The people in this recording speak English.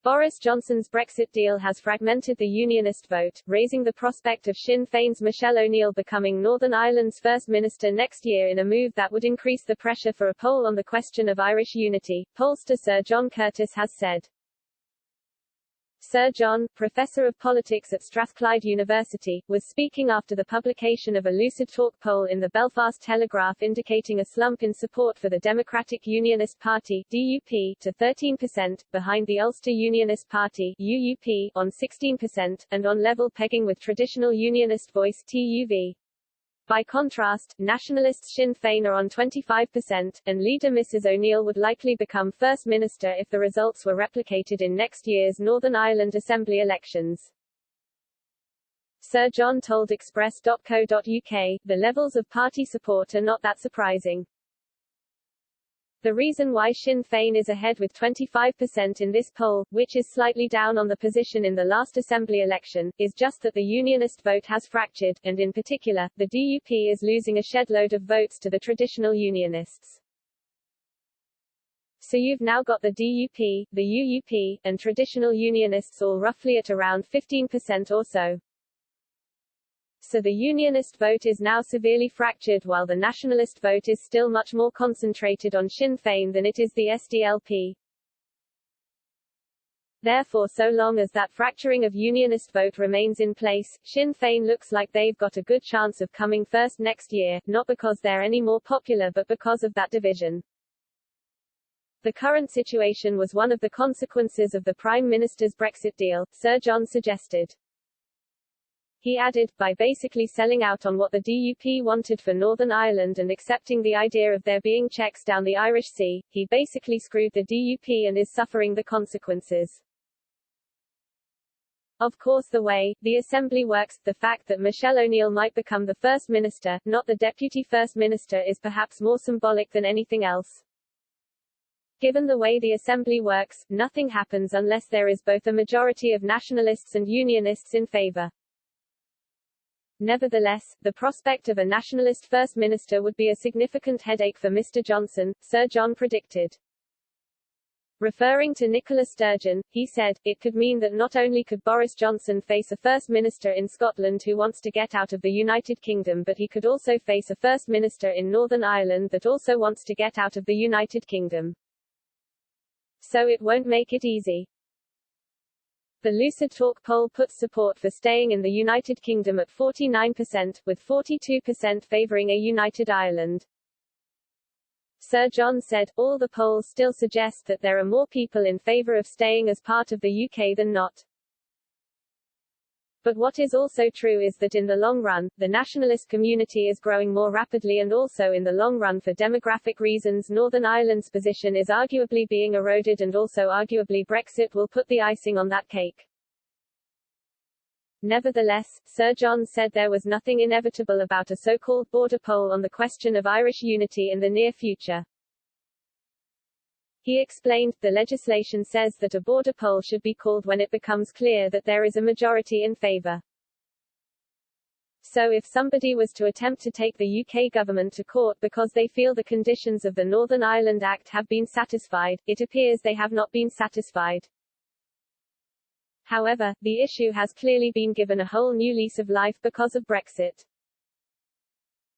Boris Johnson's Brexit deal has fragmented the Unionist vote, raising the prospect of Sinn Féin's Michelle O'Neill becoming Northern Ireland's First Minister next year in a move that would increase the pressure for a poll on the question of Irish unity, pollster Sir John Curtis has said. Sir John, professor of politics at Strathclyde University, was speaking after the publication of a Lucid Talk poll in the Belfast Telegraph indicating a slump in support for the Democratic Unionist Party (DUP) to 13%, behind the Ulster Unionist Party (UUP) on 16%, and on level pegging with Traditional Unionist Voice (TUV). By contrast, nationalists Sinn Féin are on 25%, and leader Mrs O'Neill would likely become First Minister if the results were replicated in next year's Northern Ireland Assembly elections. Sir John told Express.co.uk, the levels of party support are not that surprising. The reason why Sinn Féin is ahead with 25% in this poll, which is slightly down on the position in the last Assembly election, is just that the Unionist vote has fractured, and in particular, the DUP is losing a shed-load of votes to the traditional Unionists. So you've now got the DUP, the UUP, and traditional Unionists all roughly at around 15% or so. So the Unionist vote is now severely fractured while the nationalist vote is still much more concentrated on Sinn Féin than it is the SDLP. Therefore, so long as that fracturing of Unionist vote remains in place, Sinn Féin looks like they've got a good chance of coming first next year, not because they're any more popular but because of that division. The current situation was one of the consequences of the Prime Minister's Brexit deal, Sir John suggested. He added, by basically selling out on what the DUP wanted for Northern Ireland and accepting the idea of there being checks down the Irish Sea, he basically screwed the DUP and is suffering the consequences. Of course, the way the Assembly works, the fact that Michelle O'Neill might become the First Minister, not the Deputy First Minister, is perhaps more symbolic than anything else. Given the way the Assembly works, nothing happens unless there is both a majority of nationalists and unionists in favour. Nevertheless, the prospect of a nationalist First Minister would be a significant headache for Mr Johnson, Sir John predicted. Referring to Nicola Sturgeon, he said, it could mean that not only could Boris Johnson face a First Minister in Scotland who wants to get out of the United Kingdom, but he could also face a First Minister in Northern Ireland that also wants to get out of the United Kingdom. So it won't make it easy. The Lucid Talk poll puts support for staying in the United Kingdom at 49%, with 42% favouring a united Ireland. Sir John said, all the polls still suggest that there are more people in favour of staying as part of the UK than not. But what is also true is that in the long run, the nationalist community is growing more rapidly, and also in the long run for demographic reasons Northern Ireland's position is arguably being eroded, and also arguably Brexit will put the icing on that cake. Nevertheless, Sir John said there was nothing inevitable about a so-called border poll on the question of Irish unity in the near future. He explained, the legislation says that a border poll should be called when it becomes clear that there is a majority in favour. So if somebody was to attempt to take the UK government to court because they feel the conditions of the Northern Ireland Act have been satisfied, it appears they have not been satisfied. However, the issue has clearly been given a whole new lease of life because of Brexit.